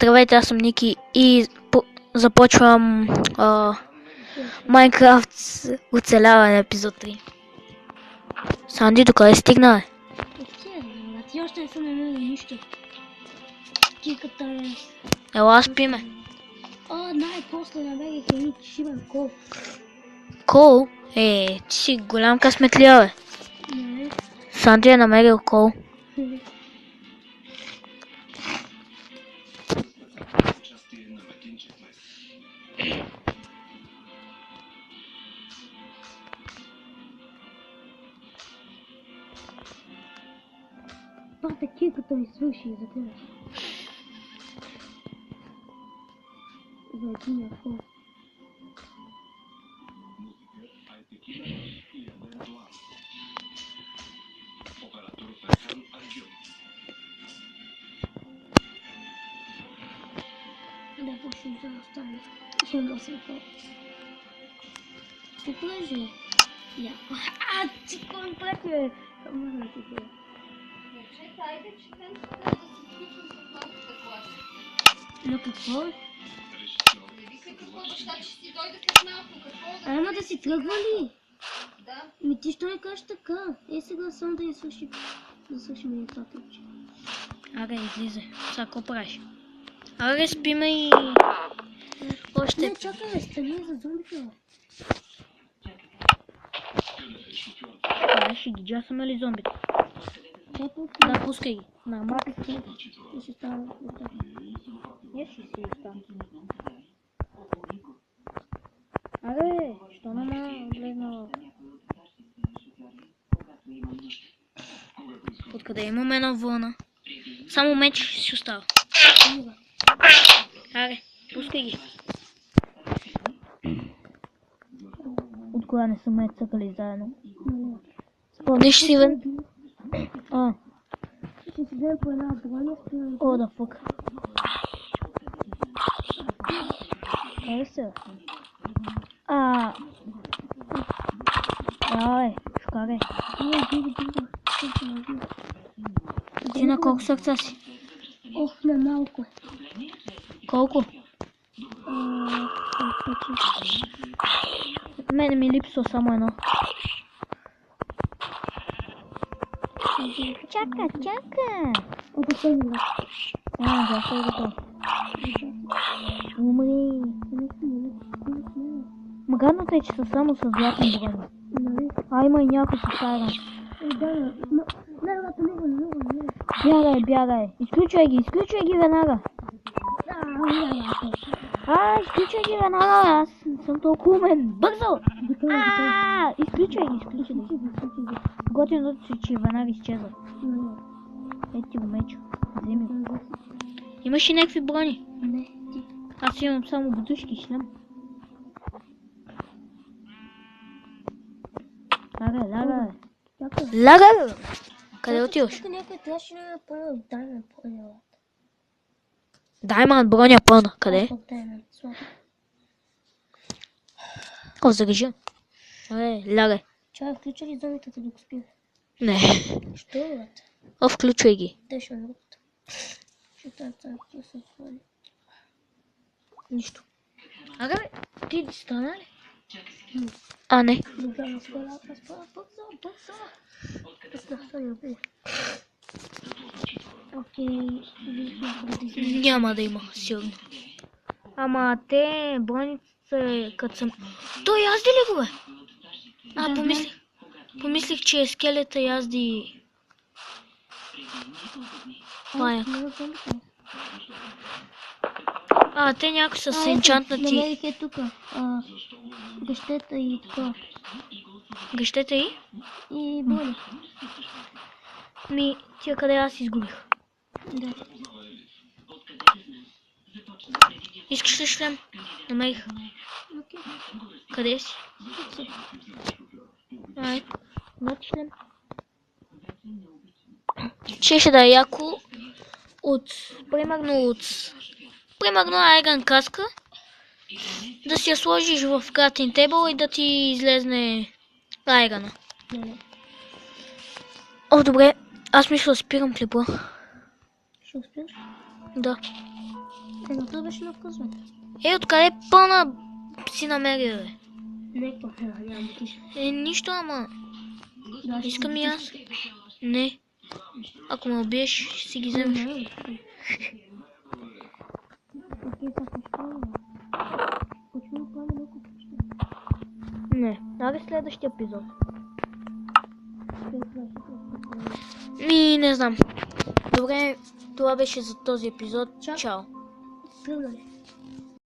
Здравейте, аз съм Ники и започвам Майнкрафт оцеляване епизод 3. Санди, докъде стигна, бе? Ти още не съм намерил нищо. Киката е... Ела, спиме. Най-после намерих един шибан кол. Кол? Ти си голям късметлия, бе. Не. Санди е намерил кол. Пата киката ми свърши за тебе. За един кол. Да, почнем да оставим. Ще да се кол. Покажи. Я. Ти кой пъти, бе? Мъжна ти бе. Айде, че мен да се включвам с малката класа. На какво? Не вика какво да ще си дойде след малко. Какво да... Ама да си тръгва ли? Да. Ти що не кажеш така? Сега само да я свърши. Да свършим и това тъпче. Аре, излизай. Сега какво правиш? Аре, спиме и... Още... Не, чакай, стани за зомбите, бе. Аре, ще ги джасаме ли зомбите? Да, пускай ги. Нормално. И ще става. Я ще си остана. Аре, що нема влезнала? Откъде имаме една вълна? Само меч си остава. Аре, пускай ги. От кога не са ме цъкали заедно? Спомниш си, Иван? Ще си вземем по една броня. О, да фук. Къде се? Ай, шкаре. Ти на колко сърца си? Ох, на малко. Колко? Мене ми липсва само едно. Чака. Обучение. Да, все е готово. Умри. Магадното е, че са само с златни брони. Има и някой с айрон. Бягай. Изключвай ги веднага. Изключвай ги веднага, аз съм толкова умен. Бързо! Изключвай ги. Готиното си, че веднага изчезва. Ето ти го мечо. Вземи го. Имаш ли някакви брони? Не. Аз имам само будушки и шлем. Лага! Къде отиваш? Тук някой трябваше да ме пълна даймонд броня. Даймонд броня пълна. Къде? О, зарежа. Лягай. Чай, включа ли зомбитата да го спира? Не. Що е? Включвай ги. Те ще ме рупат. Ще трябва да се отвори. Нищо. Аре, ти стана ли? Не. Добре, разпала. Бързо. Окей. Няма да има, сигурно. Ама те брониците като съм... Той язди ли го, бе? Помислих, че скелета язди... Паяк. Те някои са с енчантнати... Намерих е тука. Гъщета и така. Гъщета и? И боли. Тия къде аз изгубих? Да. Искаш ли шлем? Намерих. Окей. Къде си? Вот шлем. Ще да е яко примерно айрон каска, да си я сложиш в крафтинг тейбъл и да ти излезне айрона. Добре, аз мисля да спирам клипа. Ще успеш? Да. Но това беше на късмет. Откъде пълна си намерил, бе? Не, то няма да пише. Нищо, ама. Да, ще Искам си и аз. Не. Ако ме убиеш, ще си ги вземеш. Окей, сега какво? Почваме да правим няколко неща. Не. Аре следващия епизод. След това ще просто- Не знам. Добре, това беше за този епизод. Чао. Тръгнали.